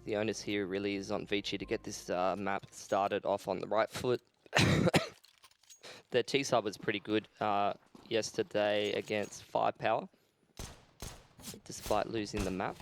the onus here really is on ViCi to get this map started off on the right foot. Their T-sub was pretty good yesterday against Firepower, despite losing the map.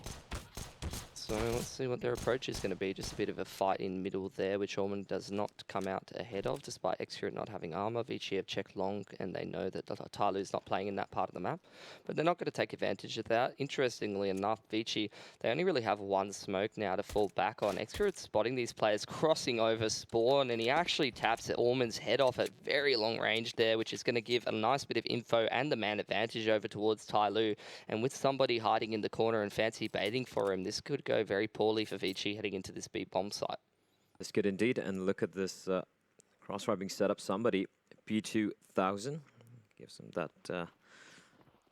So let's see what their approach is going to be. Just a bit of a fight in middle there, which Orman does not come out ahead of, despite Excurate not having armor. ViCi have checked long, and they know that Tyloo's not playing in that part of the map. But they're not going to take advantage of that. Interestingly enough, ViCi, they only really have one smoke now to fall back on. Excurate's spotting these players crossing over spawn, and he actually taps Orman's head off at very long range there, which is going to give a nice bit of info and the man advantage over towards Tyloo. And with somebody hiding in the corner and fancy baiting for him, this could go very poorly for ViCi heading into this B bomb site. That's good indeed. And look at this crossfire being set up. Somebody, P2000, gives him that.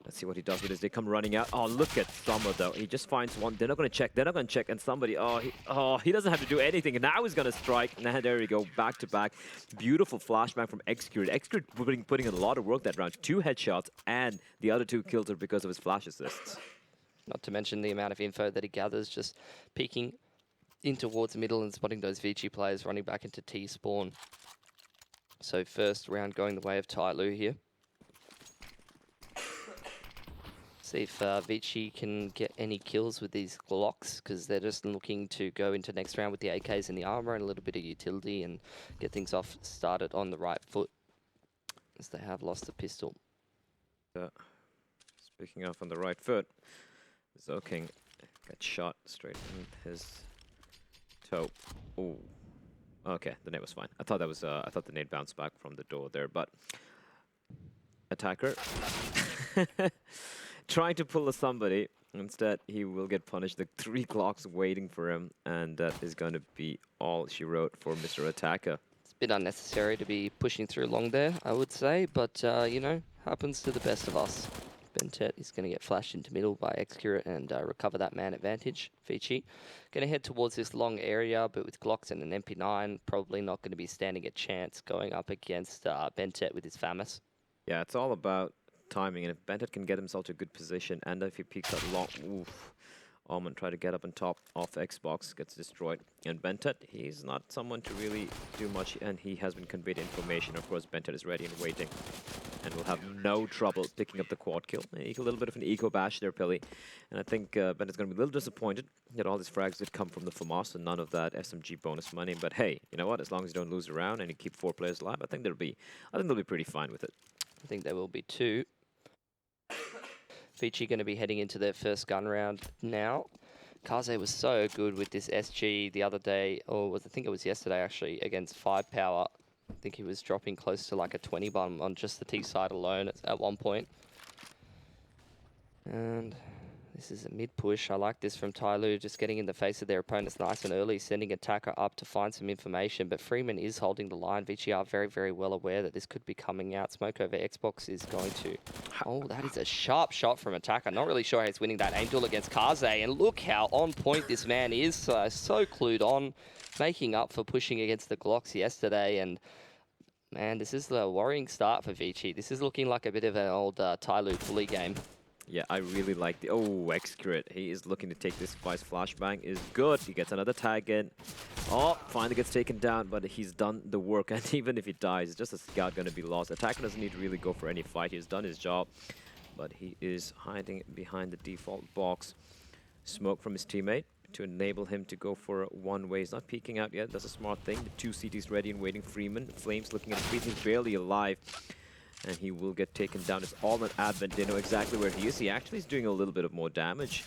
Let's see what he does with this. They come running out. Oh, look at Summer though. He just finds one. They're not going to check. They're not going to check. And somebody, he doesn't have to do anything. And now he's going to strike. And there we go, back to back. Beautiful flashback from Excurate. Excurate putting in a lot of work that round. 2 headshots, and the other 2 kills are because of his flash assists. Not to mention the amount of info that he gathers, just peeking in towards middle and spotting those ViCi players running back into T spawn. So first round going the way of Tyloo here. See if ViCi can get any kills with these Glocks, because they're just looking to go into next round with the AKs and the armor and a little bit of utility and get things off started on the right foot, as they have lost the pistol. Speaking of on the right foot, Zoking got shot straight in his toe. Oh, okay, the nade was fine. I thought that was. I thought the nade bounced back from the door there, but attacker trying to pull a somebody. Instead, he will get punished. The 3 Glocks waiting for him, and that is going to be all she wrote for Mr. Attacker. It's a bit unnecessary to be pushing through long there, I would say, but you know, happens to the best of us. Bentet is going to get flashed into middle by Excurate and recover that man advantage. ViCi going to head towards this long area, but with Glocks and an MP9, probably not going to be standing a chance going up against Bentet with his FAMAS. Yeah, it's all about timing, and if Bentet can get himself to a good position, and if he peeks out long, oof, Almond try to get up on top of Xbox, gets destroyed. And Bentet, he's not someone to really do much, and he has been conveyed information. Of course, Bentet is ready and waiting, and will have no trouble picking up the quad kill. A little bit of an eco bash there, Pilly. And I think Bentet's going to be a little disappointed that all these frags did come from the FAMAS and none of that SMG bonus money. But hey, you know what? As long as you don't lose a round and you keep 4 players alive, I think they'll be pretty fine with it. I think they will be too. ViCi going to be heading into their first gun round now. Kaze was so good with this SG the other day, or I think it was yesterday actually, against Firepower. I think he was dropping close to like a 20 bomb on just the T side alone at one point. And this is a mid push. I like this from Tyloo, just getting in the face of their opponents nice and early, sending attacker up to find some information. But Freeman is holding the line. ViCi are very, very well aware that this could be coming out. Smoke over Xbox is going to... Oh, that is a sharp shot from attacker. Not really sure how he's winning that aim duel against Kaze. And look how on point this man is. So clued on, making up for pushing against the Glocks yesterday. And man, this is the worrying start for ViCi. This is looking like a bit of an old Tyloo fully game. Yeah, I really like the... Oh, Excurate. He is looking to take this Vice flashbang. Is good. He gets another tag in. Oh, finally gets taken down, but he's done the work. And even if he dies, it's just a scout going to be lost. Attacker doesn't need to really go for any fight. He's done his job. But he is hiding behind the default box. Smoke from his teammate to enable him to go for one way. He's not peeking out yet. That's a smart thing. The 2 CTs ready and waiting. Freeman, Flames looking at his feet. He's barely alive. And he will get taken down. It's all an advent. They know exactly where he is. He actually is doing a little bit of more damage.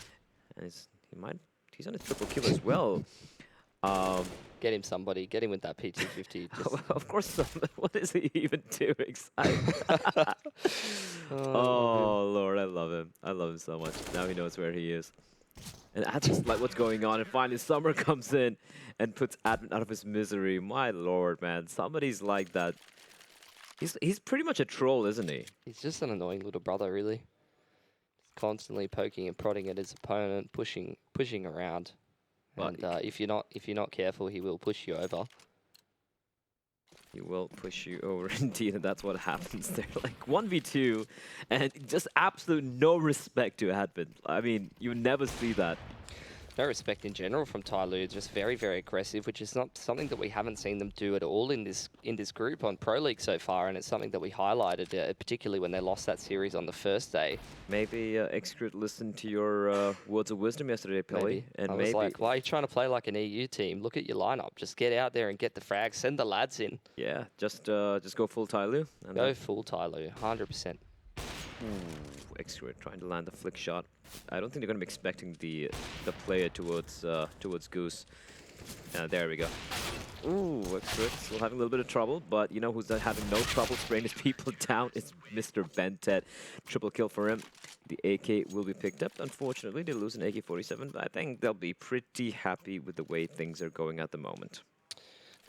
And he's on a triple kill as well. Get him somebody. Get him with that P250. Of course, what is he even doing? Oh, Lord, I love him. I love him so much. Now he knows where he is. And that's just like what's going on. And finally, Summer comes in and puts Advent out of his misery. My Lord, man. Somebody's like that. He's pretty much a troll, isn't he? He's just an annoying little brother, really. He's constantly poking and prodding at his opponent, pushing around. But and if you're not careful, he will push you over. He will push you over, indeed, and that's what happens there. Like 1v2, and just absolute no respect to Advent. I mean, you never see that. no respect in general from Tyloo. Just very, very aggressive, which is not something that we haven't seen them do at all in this group on Pro League so far, and it's something that we highlighted, particularly when they lost that series on the first day. Maybe Xcrit listened to your words of wisdom yesterday, Pelly. Maybe. And I was like, why are you trying to play like an EU team? Look at your lineup. Just get out there and get the frags. Send the lads in. yeah, just go full Tyloo. And Go full Tyloo, 100%. Xcrit trying to land the flick shot. I don't think they're going to be expecting the player towards Goose. There we go. Ooh, Xcrit still having a little bit of trouble, but you know who's having no trouble spraying his people down? It's Mr. Bentet. Triple kill for him. The AK will be picked up. Unfortunately, they lose an AK-47, but I think they'll be pretty happy with the way things are going at the moment.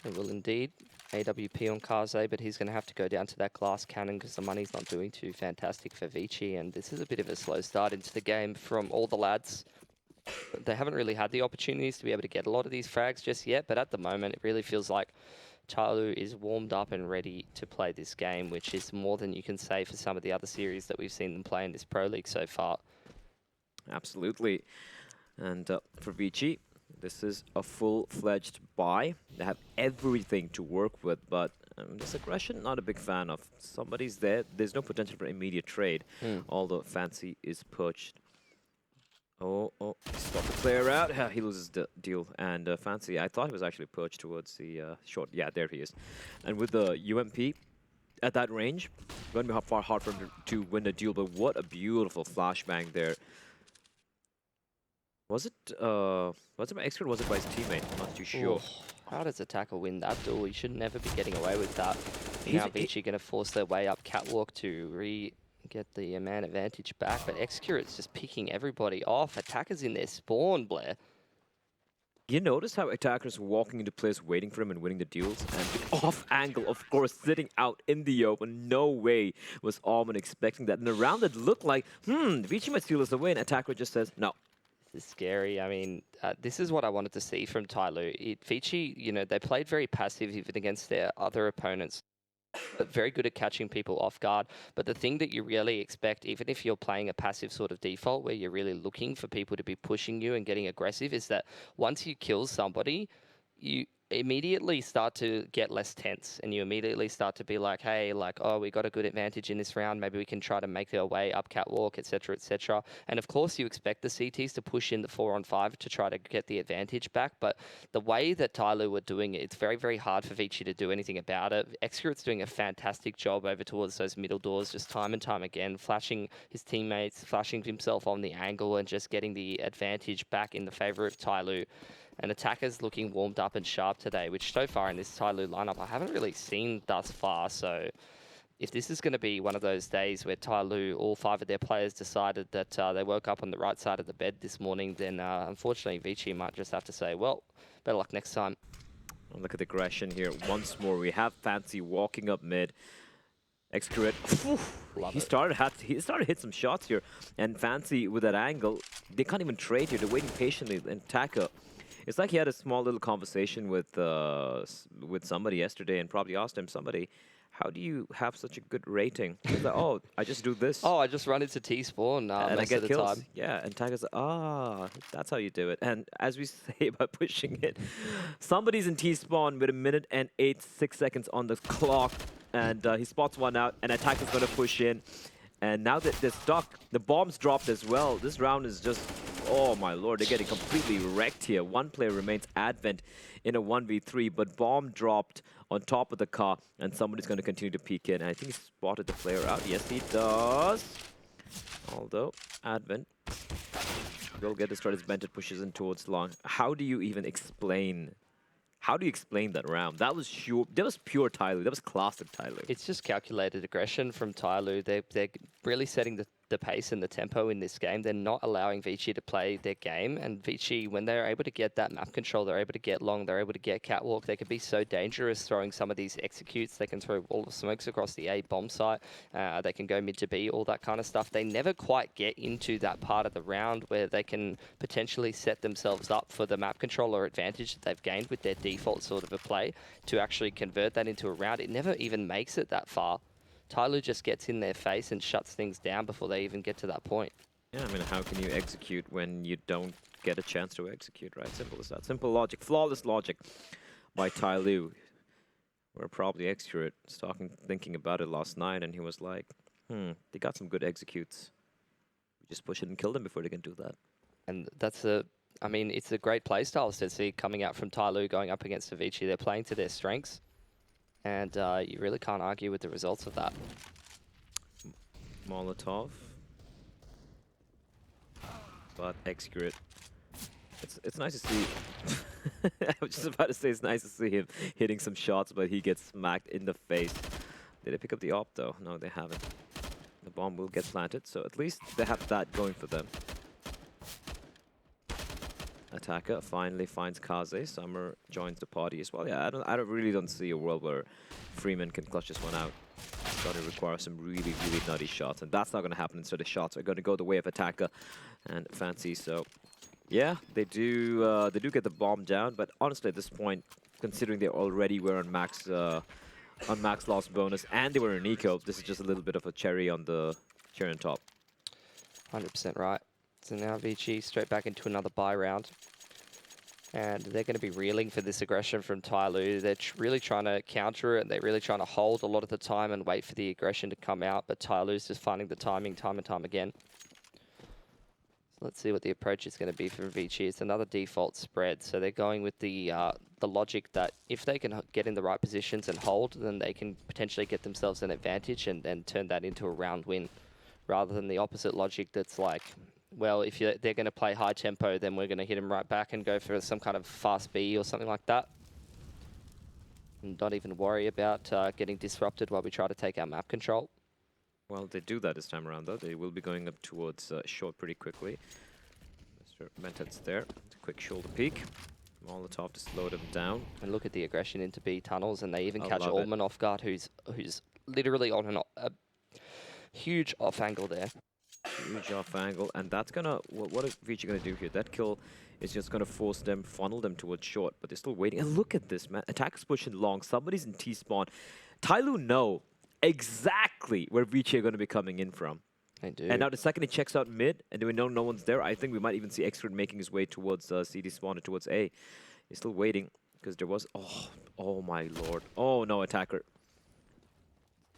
They will indeed. AWP on Kaze, but he's going to have to go down to that glass cannon because the money's not doing too fantastic for ViCi, and this is a bit of a slow start into the game from all the lads. They haven't really had the opportunities to be able to get a lot of these frags just yet, but at the moment it really feels like Tyloo is warmed up and ready to play this game, which is more than you can say for some of the other series that we've seen them play in this Pro League so far. Absolutely. And for ViCi, this is a full-fledged buy. They have everything to work with, but this aggression, not a big fan of. Somebody's there. There's no potential for immediate trade, although Fancy is perched. Oh, stop the player out. He loses the deal. And Fancy, I thought he was actually perched towards the short. Yeah, there he is. And with the UMP at that range, going to be far hard for him to win the duel, but what a beautiful flashbang there. Was it by Xcrit or was it by his teammate? I'm not too sure. Ooh, how does Attacker win that duel? He should never be getting away with that. Now ViCi going to force their way up catwalk to get the man advantage back, but Xcrit's just picking everybody off. Attacker's in their spawn, Blair. You notice how Attackers walking into place waiting for him and winning the duels? And the off angle, of course, sitting out in the open. No way was Almond expecting that. And the round that looked like, ViCi might steal us away, and Attacker just says, no. This is scary. I mean, this is what I wanted to see from Tyloo. ViCi, you know, they played very passive even against their other opponents, but very good at catching people off guard. But the thing that you really expect, even if you're playing a passive sort of default where you're really looking for people to be pushing you and getting aggressive, is that once you kill somebody, you immediately start to get less tense, and you immediately start to be like, hey, like, oh, we got a good advantage in this round, maybe we can try to make their way up catwalk, etc., etc. And of course you expect the CTs to push in the 4-on-5 to try to get the advantage back, but the way that Tyloo were doing it, it's very, very hard for ViCi to do anything about it. Xcrit's doing a fantastic job over towards those middle doors, just time and time again, flashing his teammates, flashing himself on the angle, and just getting the advantage back in the favor of Tyloo. And Attacker's looking warmed up and sharp today, which so far in this Tyloo lineup I haven't really seen thus far. So if this is going to be one of those days where Tyloo, all 5 of their players decided that they woke up on the right side of the bed this morning, then unfortunately ViCi might just have to say, well, better luck next time. Look at the aggression here once more. We have Fancy walking up mid. Xcrit, he started to hit some shots here, and Fancy with that angle, they can't even trade here. They're waiting patiently. And Attacker, it's like he had a small little conversation with somebody yesterday, and probably asked him, somebody, how do you have such a good rating? He's like, oh, I just do this. Oh, I just run into T-spawn and I get kills. Time. Yeah, and Tiger's like, that's how you do it. And as we say by pushing it, somebody's in T-spawn with 1 minute and 6 seconds on the clock, and he spots one out, and Attacker's going to push in. And now that they're stuck, the bomb's dropped as well. This round is just, oh my lord, they're getting completely wrecked here. One player remains Advent in a 1v3, but bomb dropped on top of the car, and somebody's going to continue to peek in. And I think he spotted the player out. Yes, he does. Although, Advent will get destroyed as Bentet pushes in towards long. How do you even explain... How do you explain that round? That was pure Tyloo. That was classic Tyloo. It's just calculated aggression from Tyloo. They're really setting the pace and the tempo in this game. They're not allowing ViCi to play their game. And ViCi, when they're able to get that map control, they're able to get long, they're able to get catwalk. They can be so dangerous throwing some of these executes. They can throw wall of smokes across the A bomb site. They can go mid to B, all that kind of stuff. They never quite get into that part of the round where they can potentially set themselves up for the map controller advantage that they've gained with their default sort of a play to actually convert that into a round. It never even makes it that far. Tyloo just gets in their face and shuts things down before they even get to that point. Yeah, I mean, how can you execute when you don't get a chance to execute, right? Simple as that. Simple logic, flawless logic by Tyloo. We're probably accurate. Thinking about it last night, and he was like, they got some good executes. We just push it and kill them before they can do that. And that's I mean, it's a great play style to see coming out from Tyloo going up against ViCi. They're playing to their strengths, and you really can't argue with the results of that. Molotov. But accurate. It's nice to see. I was just about to say it's nice to see him hitting some shots, but he gets smacked in the face. Did they pick up the op though? No, they haven't. The bomb will get planted, so at least they have that going for them. Attacker finally finds Kaze. Summer joins the party as well. Yeah, I really don't see a world where Freeman can clutch this one out. It's going to require some really, really nutty shots, and that's not going to happen. Instead, the shots are going to go the way of Attacker and Fancy. So, yeah, they do get the bomb down. But honestly, at this point, considering they already were on max loss bonus and they were in eco, this is just a little bit of a cherry on top. 100% right. So now ViCi straight back into another buy round. And they're going to be reeling for this aggression from Tyloo. They're really trying to counter it. They're really trying to hold a lot of the time and wait for the aggression to come out. But Tyloo's just finding the timing time and time again. So let's see what the approach is going to be from ViCi. It's another default spread. So they're going with the logic that if they can get in the right positions and hold, then they can potentially get themselves an advantage and turn that into a round win. Rather than the opposite logic that's like, well, if they're going to play high tempo, then we're going to hit them right back and go for some kind of fast B or something like that. And not even worry about getting disrupted while we try to take our map control. Well, they do that this time around, though. They will be going up towards short pretty quickly. Mr. Mented's there. Quick shoulder peek. Molotov to slow them down. And look at the aggression into B tunnels, and they even catch love it. Allman off guard, who's literally on a huge off angle there. Huge off angle, and that's gonna. What is ViCi gonna do here? That kill is just gonna force them, funnel them towards short, but they're still waiting. And look at this, man. Attackers pushing long. Somebody's in T spawn. Tyloo know exactly where ViCi are gonna be coming in from. They do. And now the second he checks out mid, and we know no one's there, I think we might even see Expert making his way towards CD spawn or towards A. He's still waiting because there was. Oh my lord. Oh no, Attacker.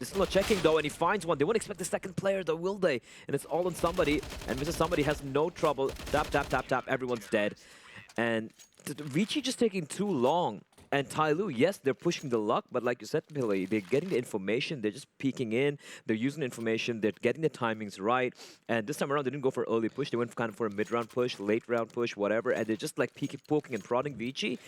This is not checking though, and he finds one. They won't expect the second player though, will they? And it's all on somebody, and Mr. Somebody has no trouble. Tap, tap, tap, tap, everyone's dead. And ViCi just taking too long. And Tyloo, yes, they're pushing the luck, but like you said, Billy, they're getting the information, they're just peeking in, they're using the information, they're getting the timings right. And this time around, they didn't go for early push, they went kind of for a mid-round push, late-round push, whatever, and they're just like poking and prodding ViCi.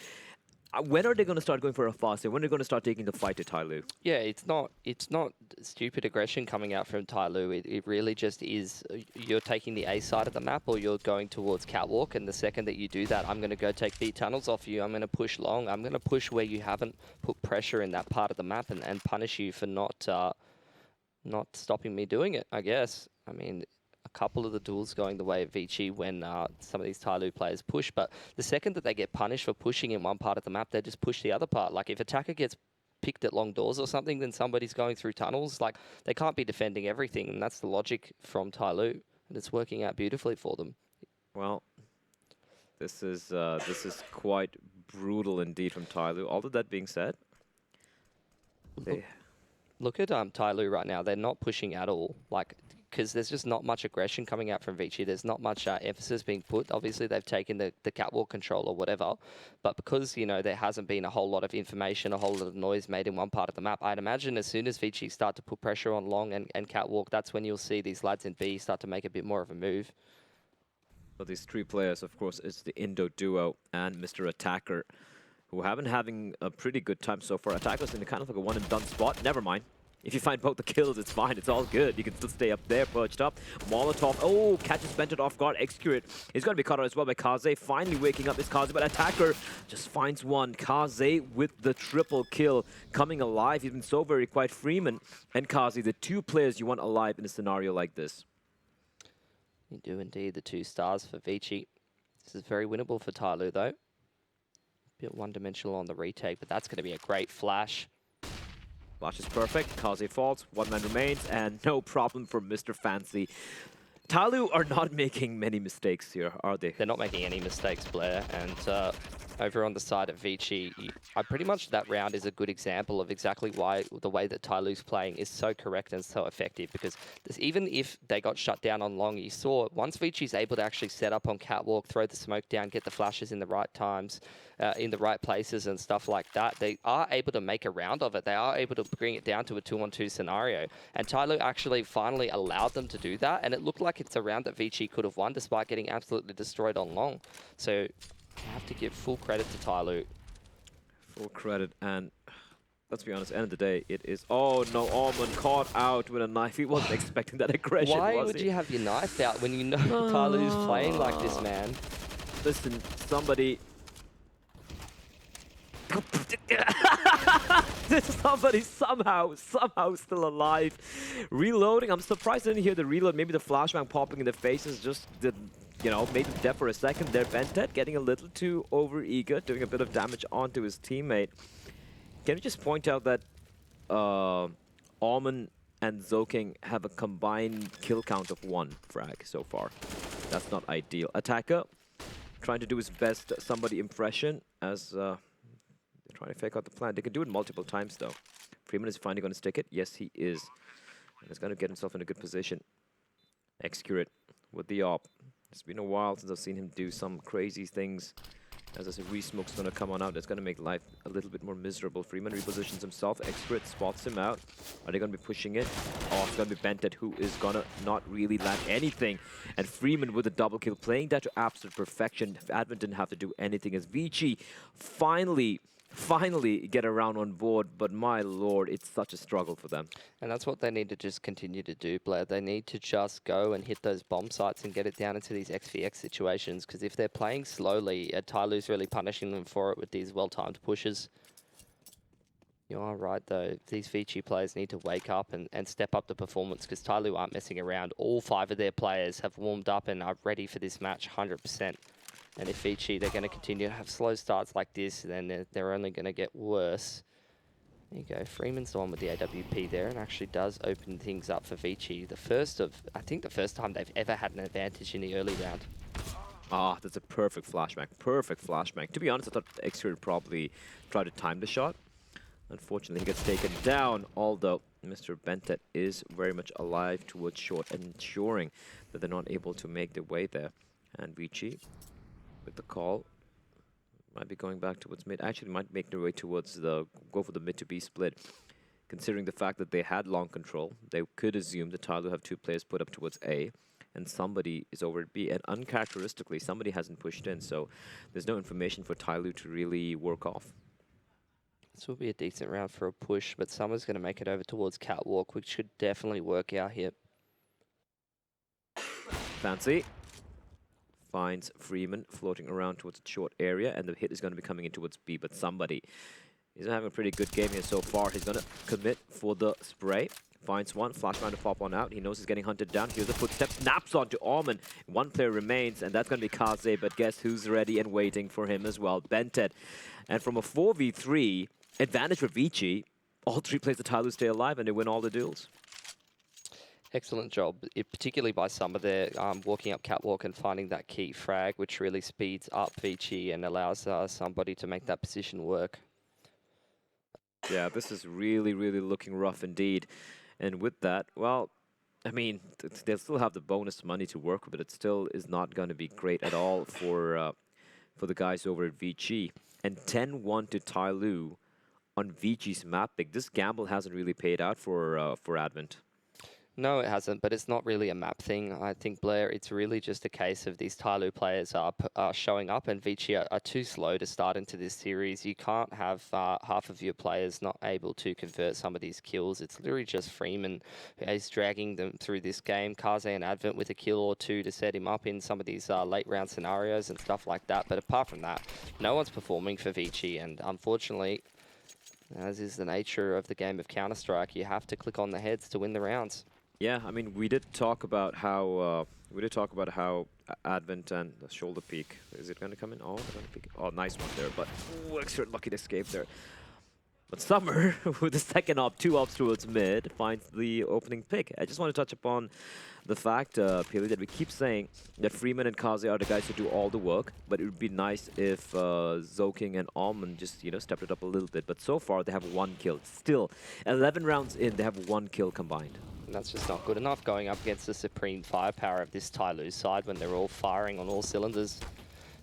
When are they going to start going for a fast? When are they going to start taking the fight to Tyloo? Yeah, it's not stupid aggression coming out from Tyloo. It really just is, you're taking the A side of the map or you're going towards Catwalk, and the second that you do that, I'm going to go take the tunnels off you. I'm going to push long. I'm going to push where you haven't put pressure in that part of the map and punish you for not stopping me doing it, I guess. I mean, a couple of the duels going the way of ViCi when some of these Tyloo players push, but the second that they get punished for pushing in one part of the map, they just push the other part. Like if Attacker gets picked at long doors or something, then somebody's going through tunnels. Like they can't be defending everything, and that's the logic from Tyloo, and it's working out beautifully for them. Well, this is quite brutal indeed from Tyloo. All of that being said, look at Tyloo right now. They're not pushing at all. Like, because there's just not much aggression coming out from ViCi. There's not much emphasis being put. Obviously, they've taken the catwalk control or whatever, but because, you know, there hasn't been a whole lot of information, a whole lot of noise made in one part of the map, I'd imagine as soon as ViCi start to put pressure on long and catwalk, that's when you'll see these lads in B start to make a bit more of a move. But these three players, of course, it's the Indo duo and Mr. Attacker, who have been having a pretty good time so far. Attacker's in kind of like a one-and-done spot. Never mind. If you find both the kills, it's fine. It's all good. You can still stay up there, perched up. Molotov. Oh, catches Bented off guard. Execute. He's going to be caught out as well by Kaze. Finally waking up is Kaze, but Attacker just finds one. Kaze with the triple kill. Coming alive. He's been so very quiet. Freeman and Kaze, the two players you want alive in a scenario like this. You do indeed. The 2 stars for ViCi. This is very winnable for Tyloo, though. A bit one-dimensional on the retake, but that's going to be a great flash. Flash is perfect. Kaze falls. One man remains, and no problem for Mr. Fancy. Tyloo are not making many mistakes here, are they? They're not making any mistakes, Blair. And over on the side of ViCi, pretty much that round is a good example of exactly why the way that Tyloo's playing is so correct and so effective. Because even if they got shut down on long, you saw once ViCi's able to actually set up on catwalk, throw the smoke down, get the flashes in the right times, in the right places and stuff like that, they are able to make a round of it. They are able to bring it down to a 2-on-2 scenario. And Tyloo actually finally allowed them to do that. And it looked like it's a round that ViCi could have won despite getting absolutely destroyed on long. So I have to give full credit to Tyloo. Full credit, and let's be honest, end of the day, it is... Oh no, Almond caught out with a knife. He wasn't expecting that aggression, Why was would he? you have your knife out when you know Tyloo's playing like this, man? Listen, somebody... Somebody somehow still alive. Reloading, I'm surprised I didn't hear the reload. Maybe the flashbang popping in the faces just did, you know, made him deaf for a second there. Bentet getting a little too over-eager, doing a bit of damage onto his teammate. Can we just point out that Almond and Zoking have a combined kill count of 1 frag so far. That's not ideal. Attacker trying to do his best somebody impression as they're trying to fake out the plan. They can do it multiple times though. Freeman is finally going to stick it. Yes, he is. And he's going to get himself in a good position. Execute with the op. It's been a while since I've seen him do some crazy things. As I said, re-smoke's going to come on out. That's going to make life a little bit more miserable. Freeman repositions himself. Execute spots him out. Are they going to be pushing it? Oh, it's going to be Bentet, who is going to not really land anything. And Freeman with a double kill, playing that to absolute perfection. Advent didn't have to do anything as ViCi finally get around on board, but my lord, it's such a struggle for them. And that's what they need to just continue to do, Blair. They need to just go and hit those bomb sites and get it down into these XVX situations, because if they're playing slowly, Tyloo's really punishing them for it with these well-timed pushes. You are right, though. These ViCi players need to wake up and step up the performance, because Tyloo aren't messing around. All 5 of their players have warmed up and are ready for this match 100%. And if ViCi, they're going to continue to have slow starts like this, then they're only going to get worse. There you go. Freeman's the one with the AWP there, and actually does open things up for ViCi. I think the first time they've ever had an advantage in the early round. Ah, that's a perfect flashbang. Perfect flashbang. To be honest, I thought Exeter would probably try to time the shot. Unfortunately, he gets taken down, although Mr. Bentet is very much alive towards short, ensuring that they're not able to make their way there. And ViCi, with the call, might be going back towards mid. Actually, might make their way towards go for the mid to B split. Considering the fact that they had long control, they could assume that Tyloo have 2 players put up towards A, and somebody is over at B. And uncharacteristically, somebody hasn't pushed in, so there's no information for Tyloo to really work off. This will be a decent round for a push, but Summer's going to make it over towards Catwalk, which should definitely work out here. Fancy finds Freeman floating around towards a short area, and the hit is going to be coming in towards B, but somebody is having a pretty good game here so far. He's going to commit for the spray. Finds one, flashbang to pop on out. He knows he's getting hunted down. Here's the footstep, snaps onto Almond. 1 player remains, and that's going to be Kaze, but guess who's ready and waiting for him as well? Bentet. And from a 4v3, advantage for ViCi, all 3 players of Tyloo stay alive, and they win all the duels. Excellent job, particularly by Summer there, walking up Catwalk and finding that key frag, which really speeds up ViCi and allows somebody to make that position work. Yeah, this is really looking rough indeed. And with that, well, I mean, they'll still have the bonus money to work with, but it still is not going to be great at all for the guys over at ViCi. And 10-1 to Tyloo on ViCi's map pick. This gamble hasn't really paid out for Advent. No, it hasn't, but it's not really a map thing. I think, Blair, it's really just a case of these Tyloo players are showing up, and ViCi are too slow to start into this series. You can't have half of your players not able to convert some of these kills. It's literally just Freeman who is dragging them through this game. Kaze and Advent with a kill or 2 to set him up in some of these late round scenarios and stuff like that. But apart from that, no one's performing for ViCi, and unfortunately, as is the nature of the game of Counter-Strike, you have to click on the heads to win the rounds. Yeah, I mean, we did talk about how Advent and the shoulder peek. Is it going to come in? Oh, they're going to peek. Oh, nice one there, but Exert lucky to escape there. But Summer, with the second op, 2 ops towards mid, finds the opening pick. I just want to touch upon the fact, Pili, that we keep saying that Freeman and Kaze are the guys who do all the work, but it would be nice if Zoking and Almond just, stepped it up a little bit. But so far, they have 1 kill. Still, 11 rounds in, they have 1 kill combined. And that's just not good enough going up against the supreme firepower of this Tyloo side when they're all firing on all cylinders.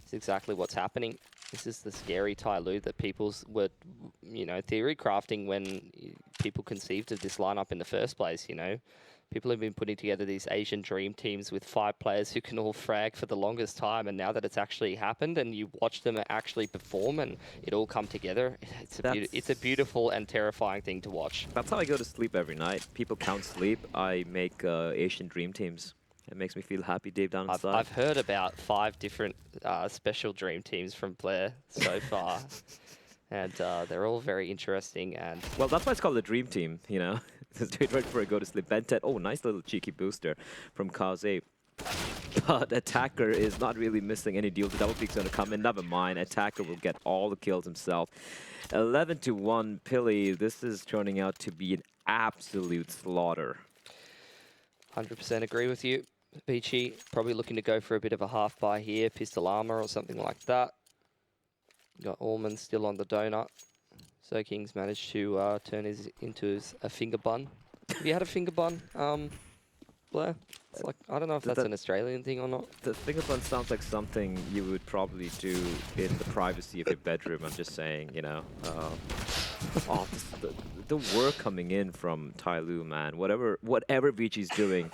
It's exactly what's happening. This is the scary Tyloo that people were, theory crafting when people conceived of this lineup in the first place, People have been putting together these Asian dream teams with 5 players who can all frag for the longest time, and now that it's actually happened and you watch them actually perform and it all come together, it's a beautiful and terrifying thing to watch. That's how I go to sleep every night. People count sleep. I make Asian dream teams. It makes me feel happy deep down inside. I've heard about 5 different special dream teams from Blair so far. And they're all very interesting. And well, that's why it's called the dream team, Straight right before I go to sleep. Bentet, oh, nice little cheeky booster from Kaze. But Attacker is not really missing any deal. The double peek's going to come in. Never mind. Attacker will get all the kills himself. 11-1, Pili. This is turning out to be an absolute slaughter. 100% agree with you. ViCi probably looking to go for a bit of a half buy here. Pistol armor or something like that. Got Allman still on the donut. So King's managed to turn his into a finger bun. Have you had a finger bun, Blair? It's like, I don't know if that's an Australian thing or not. The finger bun sounds like something you would probably do in the privacy of your bedroom. I'm just saying, the work coming in from Tyloo, man. Whatever ViCi's doing,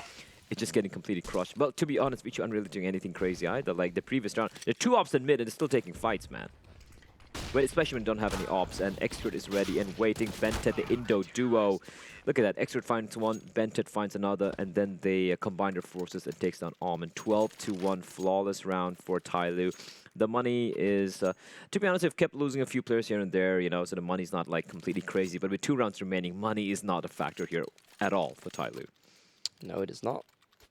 it's just getting completely crushed. But to be honest, ViCi aren't really doing anything crazy either. Like the previous round, they're 2 ops in mid and they're still taking fights, man. But especially when you don't have any ops, and Extrude is ready and waiting. Bentet, the Indo duo. Look at that. Extrude finds one, Bentet finds another, and then they combine their forces and takes down Almond. 12-1, flawless round for Tyloo. The money is, to be honest, they've kept losing a few players here and there, so the money's not like completely crazy. But with 2 rounds remaining, money is not a factor here at all for Tyloo. No, it is not.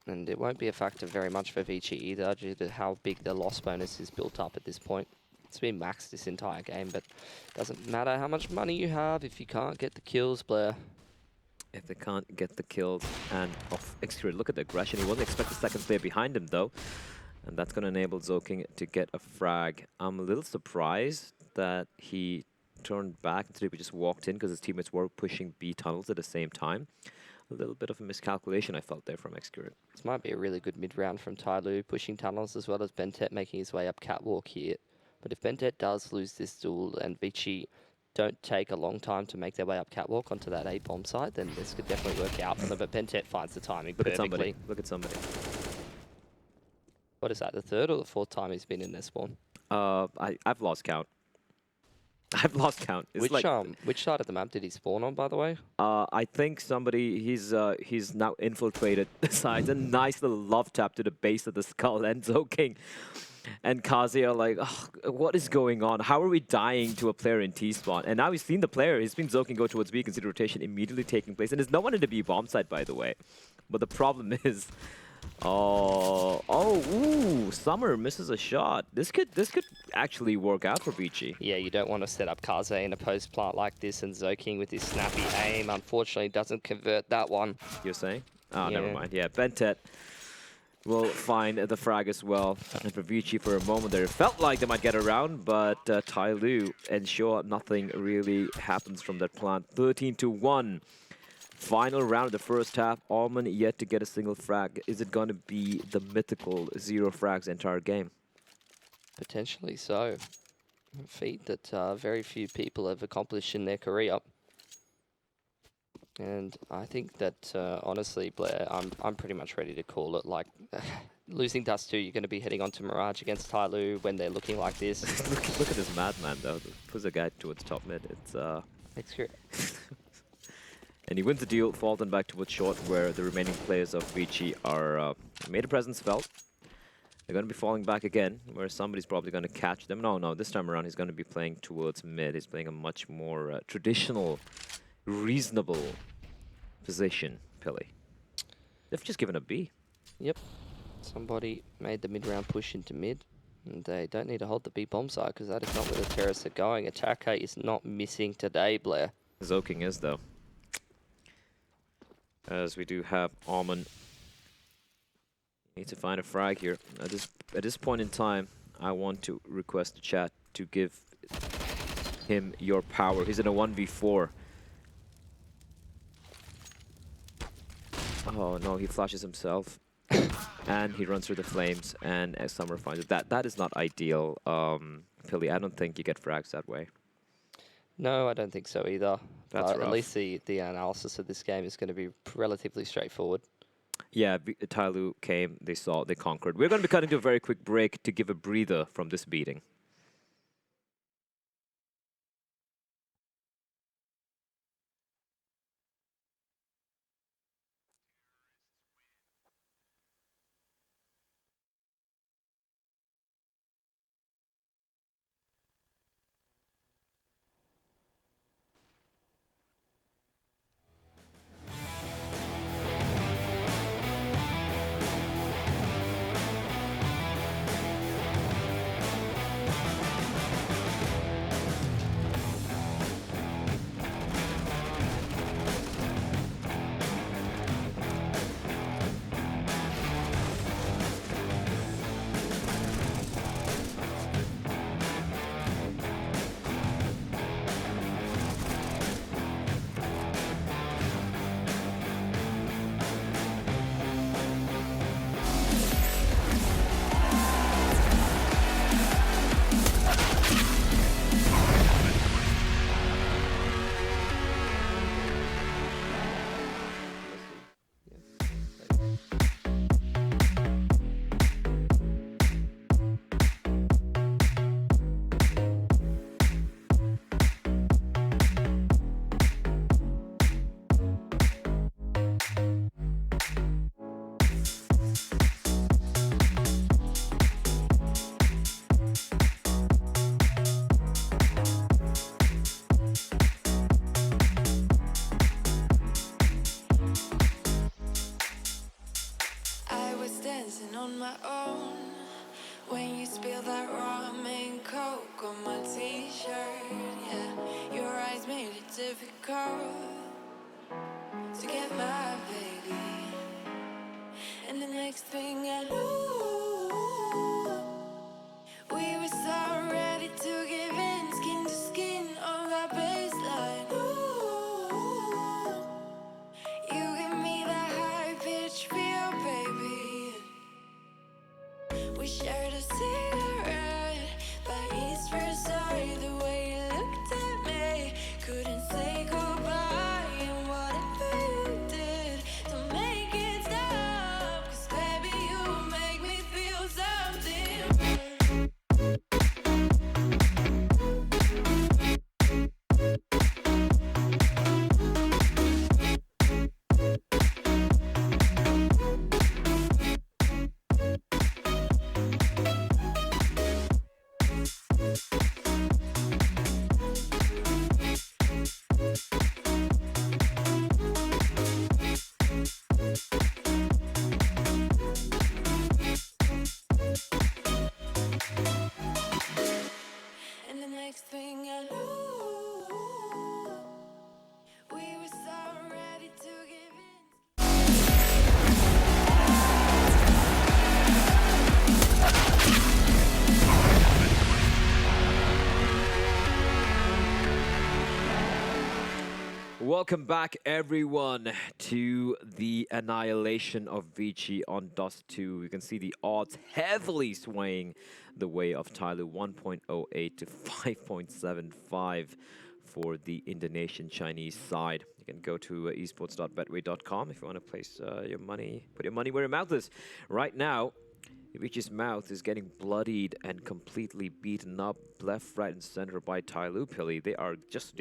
And it won't be a factor very much for ViCi either, due to how big the loss bonus is built up at this point. It's been maxed this entire game, but it doesn't matter how much money you have if you can't get the kills, Blair. If they can't get the kills, and Exterior, look at the aggression. He wasn't expecting the second player behind him, though. And that's going to enable Zoking to get a frag. I'm a little surprised that he turned back instead of just walked in, because his teammates were pushing B tunnels at the same time. A little bit of a miscalculation I felt there from Exterior. This might be a really good mid-round from Tyloo, pushing tunnels as well as Bentet making his way up catwalk here. But if Bentet does lose this duel and ViCi don't take a long time to make their way up catwalk onto that A-bomb side, then this could definitely work out for them. But Bentet finds the timing perfectly. Look at somebody. What is that, the 3rd or the 4th time he's been in their spawn? I've lost count. I've lost count. It's Which side of the map did he spawn on, by the way? I think he's now infiltrated the sides. A nice little love tap to the base of the skull, and Zoking and Kaze are like, oh, what is going on? How are we dying to a player in T-spawn? And now he's seen the player. He's seen Zoking go towards B, consider rotation immediately taking place. And there's no one in the B bomb site, by the way. But the problem is, ooh, Summer misses a shot. This could actually work out for ViCi. Yeah, you don't want to set up Kaze in a post plant like this, and Zoking with his snappy aim, unfortunately, doesn't convert that one. You're saying? Oh, yeah. Never mind. Yeah, Bentet will find the frag as well. And for ViCi, for a moment there, it felt like they might get around, but Tyloo ensure nothing really happens from that plant. 13-1. Final round of the first half. Almond yet to get a single frag. Is it going to be the mythical 0 frags the entire game? Potentially so. A feat that very few people have accomplished in their career. And I think that, honestly, Blair, I'm pretty much ready to call it. Like, losing Dust2, you're going to be heading on to Mirage against Tyloo when they're looking like this. look at this madman, though. Puts a guy towards top mid. It's great. And he wins the deal, falling back towards short, where the remaining players of ViCi are made a presence felt. They're going to be falling back again, where somebody's probably going to catch them. No, this time around he's going to be playing towards mid. He's playing a much more traditional, reasonable position, Pili. They've just given a B. Yep. Somebody made the mid-round push into mid. And they don't need to hold the B bomb site because that is not where the terrorists are going. Attacker is not missing today, Blair. Zoking is, though. As we do have Almond. Need to find a frag here. At this point in time, I want to request the chat to give him your power. He's in a 1v4. Oh no, he flashes himself. And he runs through the flames, and Summer finds it. That is not ideal, Philly. I don't think you get frags that way. No, I don't think so either. That's But rough. at least the analysis of this game is going to be relatively straightforward. Yeah, Tyloo came, they saw, they conquered. We're going to be cutting to a very quick break to give a breather from this beating. On my own, when you spill that rum and coke on my t-shirt, yeah, your eyes made it difficult to get my baby. And the next thing I knew, we were so ready to give in, skin to skin on that baseline. Ooh, you give me that high-pitched feel, baby. We shared a cigarette by East Versailles. The way you looked at me, couldn't say goodbye. And whatever you did to make it stop, 'cause baby, you make me feel something. And the next thing I knew, we were so ready to give in. Welcome back, everyone, to the annihilation of ViCi on Dust2. You can see the odds heavily swaying the way of Tyloo, 1.08 to 5.75 for the Indonesian Chinese side. You can go to esports.betway.com if you want to place your money, put your money where your mouth is. Right now, ViCi's mouth is getting bloodied and completely beaten up left, right, and center by Tyloo Pili. They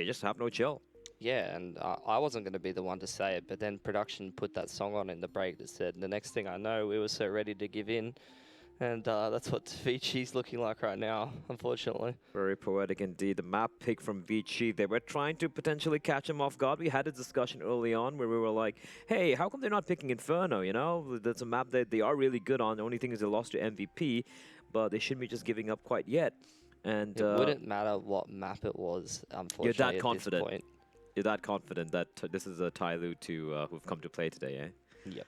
just have no chill. Yeah, and I wasn't going to be the one to say it, but then production put that song on in the break that said, the next thing I know, we were so ready to give in. And that's what ViCi's looking like right now, unfortunately. Very poetic indeed. The map pick from ViCi. They were trying to potentially catch him off guard. We had a discussion early on where we were like, hey, how come they're not picking Inferno, you know? That's a map that they are really good on. The only thing is they lost to MVP. but they shouldn't be just giving up quite yet. And It wouldn't matter what map it was, unfortunately, at confident. this point. You're that confident that this is a Tyloo who've come to play today, eh? Yep.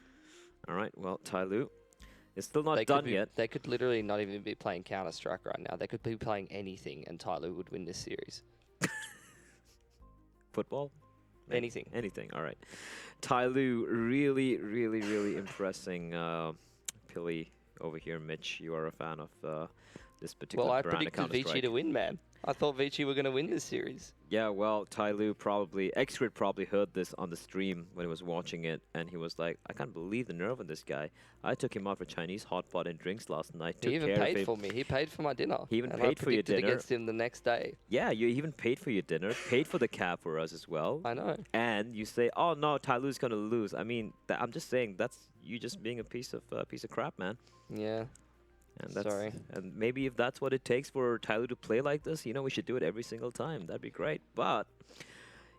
All right, well, Tyloo is still not They done could be, yet. They could literally not even be playing Counter-Strike right now. They could be playing anything, and Tyloo would win this series. Football? Anything. Anything, all right. Tyloo really, really, really impressing. Pilly over here, Mitch, you are a fan of this particular Well, I brand of predicted ViCi Counter-Strike. to win, man. I thought ViCi were going to win this series. Yeah, well, Tyloo probably, Xcrit probably heard this on the stream when he was watching it, and he was like, I can't believe the nerve on this guy. I took him out for Chinese hot pot and drinks last night. He even paid for me. He paid for my dinner. He even and paid I for your predicted dinner. against him the next day. Yeah, you even paid for your dinner, paid for the cab for us as well. I know. And you say, oh no, Tyloo's going to lose. I mean, I'm just saying, that's you just being a piece of crap, man. Yeah. And that's, Sorry. And maybe if that's what it takes for Tyloo to play like this, you know, we should do it every single time. That'd be great. But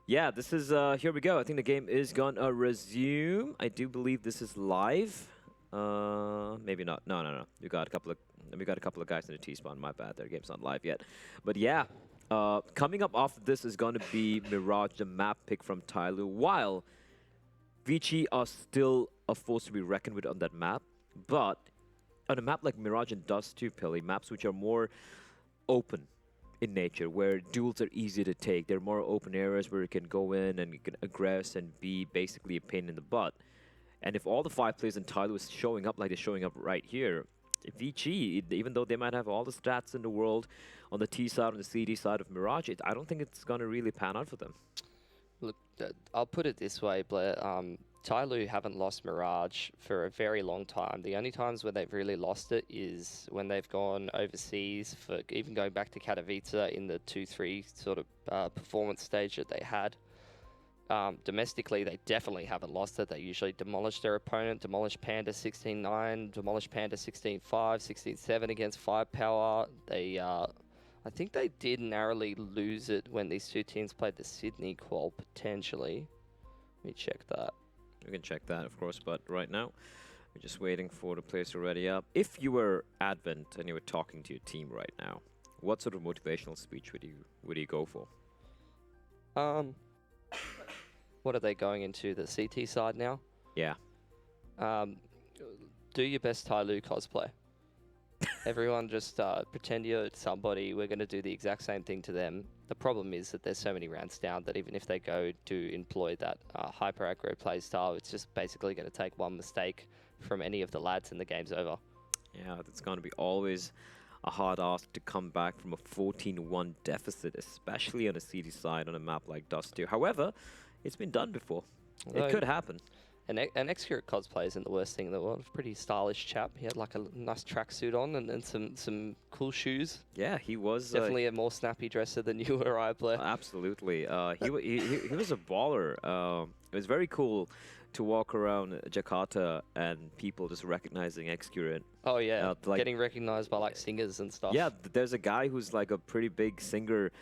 yeah, this is here we go. I think the game is gonna resume. I do believe this is live. Maybe not. No. We got a couple of guys in the T-spawn. My bad. Their game's not live yet. But yeah, coming up after this is gonna be Mirage, the map pick from Tyloo. While ViCi are still a force to be reckoned with on that map, but on a map like Mirage and Dust2, Pilly, maps which are more open in nature, where duels are easy to take. They're more open areas where you can go in and you can aggress and be basically a pain in the butt. And if all the 5 players in Tyloo is showing up like they're showing up right here, ViCi, even though they might have all the stats in the world on the T side, on the CD side of Mirage, I don't think it's going to really pan out for them. Look, I'll put it this way, Blair. Tyloo haven't lost Mirage for a very long time. The only times where they've really lost it is when they've gone overseas, for even going back to Katowice in the 2-3 sort of performance stage that they had. Domestically, they definitely haven't lost it. They usually demolish their opponent, demolish Panda 16-9, demolish Panda 16-5, 16-7 against Firepower. They, I think they did narrowly lose it when these two teams played the Sydney qual, potentially. Let me check that. We can check that, of course, but right now, we're just waiting for the players to ready up. If you were Advent and you were talking to your team right now, what sort of motivational speech would you go for? What are they going into, the CT side now? Yeah. Do your best Tyloo cosplay. Everyone just pretend you're somebody. We're going to do the exact same thing to them. The problem is that there's so many rounds down that even if they go to employ that hyper aggro play style, it's just basically going to take one mistake from any of the lads and the game's over. Yeah, it's going to be always a hard ask to come back from a 14-1 deficit, especially on a CD side on a map like Dust2. However, it's been done before. Although it could happen. An Excurate cosplay isn't the worst thing in the world. Pretty stylish chap. He had like a nice tracksuit on and some cool shoes. Yeah, he was Definitely a more snappy dresser than you or I, Blair. Absolutely. He was a baller. It was very cool to walk around Jakarta and people just recognizing Excurate. Oh yeah, like, getting recognized by like singers and stuff. Yeah, there's a guy who's like a pretty big singer,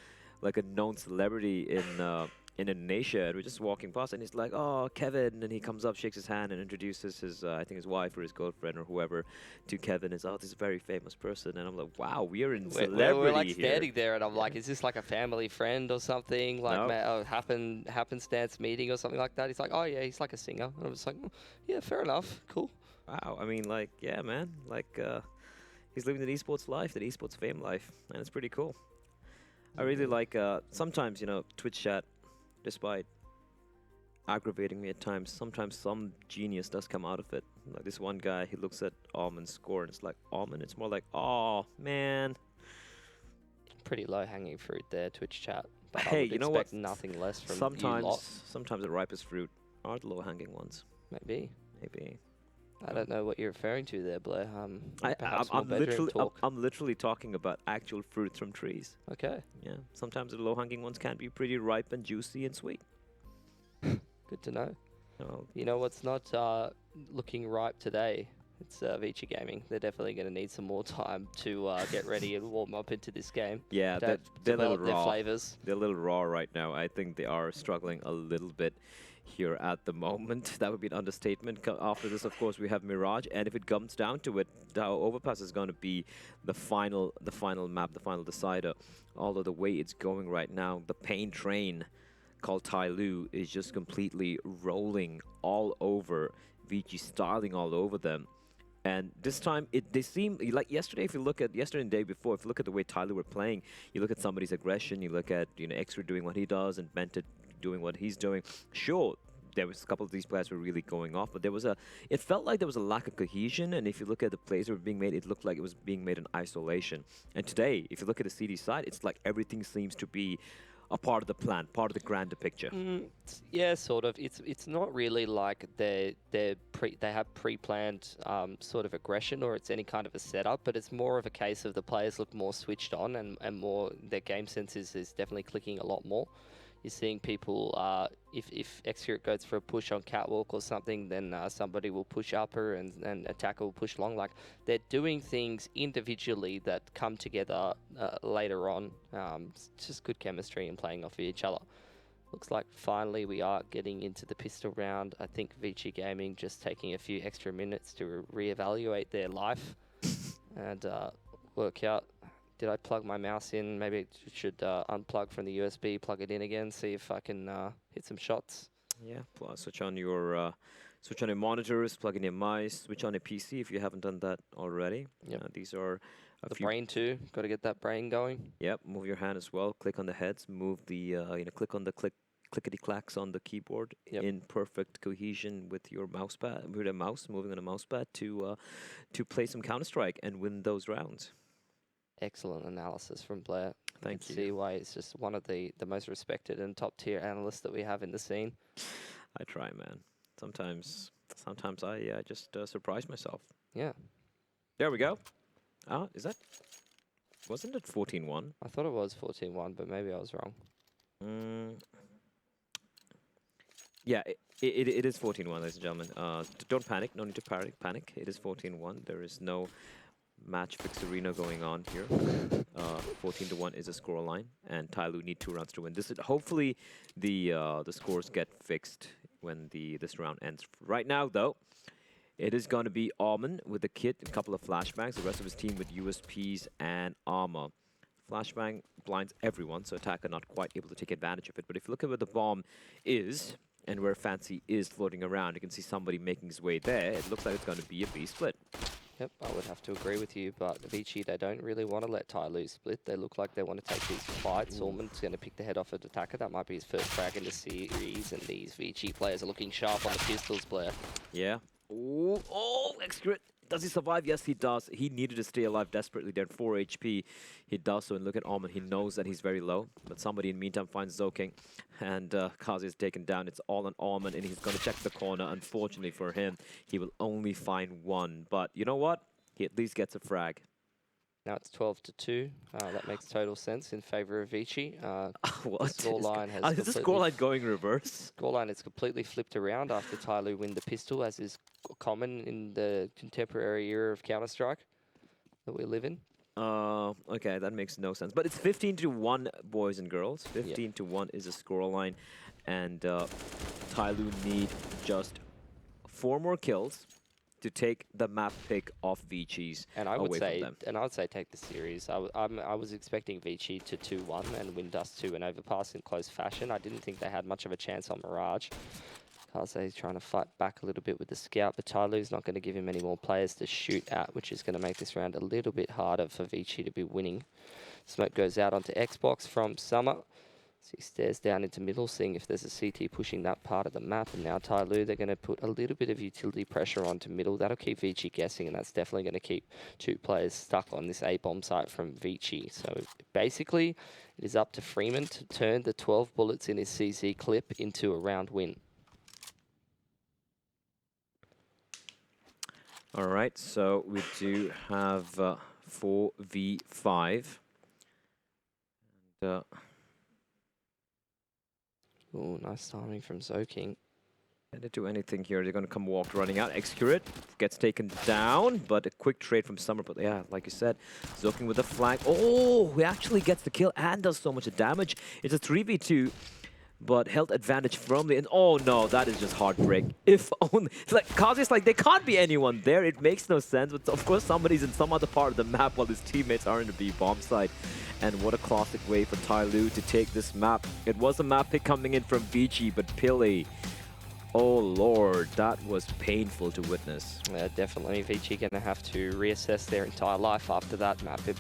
like a known celebrity in Indonesia, and we're just walking past, and he's like, "Oh, Kevin," and he comes up, shakes his hand, and introduces his, I think his wife or his girlfriend or whoever, to Kevin. Is, "Oh, this is a very famous person," and I'm like, "Wow, we are in celebrity we're like here." standing there, and I'm like, "Is this like a family friend or something? Like No. happenstance meeting or something like that?" He's like, "Oh yeah, he's like a singer," and I'm just like, "Yeah, fair enough, cool." Wow, I mean, like, yeah, man, like, he's living the esports life, the esports fame life, and it's pretty cool. I really like, sometimes, you know, Twitch chat, despite aggravating me at times, sometimes some genius does come out of it. Like this one guy, he looks at Almond's score, and it's like, Almond, it's more like, oh, man. Pretty low-hanging fruit there, Twitch chat. But Hey, I would you know what? expect nothing less from you lot. Sometimes the ripest fruit are the low-hanging ones. Maybe. Maybe. I don't know what you're referring to there, Blair. Perhaps more I'm bedroom talk. I'm literally talking about actual fruits from trees. Okay, Yeah, sometimes the low-hanging ones can be pretty ripe and juicy and sweet. good to know. Well, You know what's not looking ripe today? It's ViCi Gaming. They're definitely going to need some more time to get ready and warm up into this game. yeah, to they're a little develop their raw. flavors. They're a little raw right now. I think they are struggling a little bit here at the moment. That would be an understatement. After this, of course, we have Mirage, and if it comes down to it, the Overpass is going to be the final map, the final decider. Although the way it's going right now, the pain train called Tyloo is just completely rolling all over ViCi, styling all over them. And this time, they seem like yesterday. If you look at yesterday and the day before, if you look at the way Tyloo were playing, you look at somebody's aggression, you look at Extra doing what he does and Bented doing what he's doing. Sure, there was a couple of these players were really going off, but it felt like there was a lack of cohesion. And if you look at the plays that were being made, it looked like it was being made in isolation. And today, if you look at the CD side, it's like everything seems to be a part of the plan, part of the grander picture. Yeah, sort of. It's not really like they have pre-planned sort of aggression or it's any kind of a setup, but it's more of a case of the players look more switched on and more their game sense is definitely clicking a lot more. You're seeing people, if Execute goes for a push on catwalk or something, then somebody will push upper and attacker will push long. Like, they're doing things individually that come together later on. It's just good chemistry and playing off of each other. Looks like finally we are getting into the pistol round. I think ViCi Gaming just taking a few extra minutes to reevaluate their life and work out. Did I plug my mouse in? Maybe it should unplug from the USB, plug it in again, see if I can hit some shots. Yeah, plus switch on your monitors, plug in your mice, switch on your PC if you haven't done that already. Yep. These are the brain too. Got to get that brain going. Yep. Move your hand as well. Click on the heads. Move the click on the clickety clacks on the keyboard in perfect cohesion with your mousepad, with a mouse moving on a mousepad to play some Counter-Strike and win those rounds. Excellent analysis from Blair. Thank you. See why it's just one of the most respected and top tier analysts that we have in the scene. I try, man. Sometimes I just surprise myself. Yeah. There we go. Wasn't it 14-1? I thought it was 14-1, but maybe I was wrong. Yeah, it is 14-1, ladies and gentlemen. Don't panic. No need to panic. It is 14-1. There is no match fix arena going on here. 14-1 is a score line, and Tyloo need 2 rounds to win. Hopefully the scores get fixed when this round ends. Right now, though, it is going to be Alman with the kit, a couple of flashbangs, the rest of his team with USPs and armor. Flashbang blinds everyone, so attacker not quite able to take advantage of it. But if you look at where the bomb is and where Fancy is floating around, you can see somebody making his way there. It looks like it's going to be a B split. Yep, I would have to agree with you, but ViCi, they don't really want to let Tyloo split. They look like they want to take these fights. Alman's going to pick the head off an attacker. That might be his first frag in the series, and these ViCi players are looking sharp on the pistols, Blair. Yeah. Oh, extra. Does he survive? Yes, he does. He needed to stay alive desperately. They're at 4 HP. He does so, and look at Alman. He knows that he's very low, but somebody in the meantime finds Zoking, and Kazi is taken down. It's all on Alman, and he's going to check the corner. Unfortunately for him, he will only find one. But you know what? He at least gets a frag. Now it's 12-2. That makes total sense in favor of ViCi. What? The scoreline has is the scoreline going reverse? Scoreline is completely flipped around after Tyloo win the pistol, as is common in the contemporary era of Counter-Strike that we live in. Okay, that makes no sense. But it's 15-1, boys and girls. 15-1 is a scoreline, and Tyloo need just 4 more kills to take the map pick off ViCi's. And I would say, take the series. I was expecting ViCi to 2-1 and win Dust2 and Overpass in close fashion. I didn't think they had much of a chance on Mirage. Kaze's trying to fight back a little bit with the scout, but Tyloo's not going to give him any more players to shoot at, which is going to make this round a little bit harder for ViCi to be winning. Smoke goes out onto Xbox from Summer. So he stares down into middle, seeing if there's a CT pushing that part of the map. And now Tyloo, they're going to put a little bit of utility pressure onto middle. That'll keep ViCi guessing, and that's definitely going to keep 2 players stuck on this A-bomb site from ViCi. So basically, it is up to Freeman to turn the 12 bullets in his CZ clip into a round win. All right, so we do have 4v5. And, oh, nice timing from Zoking. Can they do anything here? They're going to come walked running out. Execute gets taken down, but a quick trade from Summer. But yeah, like you said, Zoking with the flank. Oh, he actually gets the kill and does so much damage. It's a 3v2. but held advantage firmly. And oh no, that is just heartbreak. If only, it's like Kazuya's like, there can't be anyone there. It makes no sense. But of course, somebody's in some other part of the map while his teammates are in the B bomb site. And what a classic way for Tyloo to take this map. It was a map pick coming in from ViCi, but Pili, oh lord, that was painful to witness. Definitely, ViCi going to have to reassess their entire life after that map. It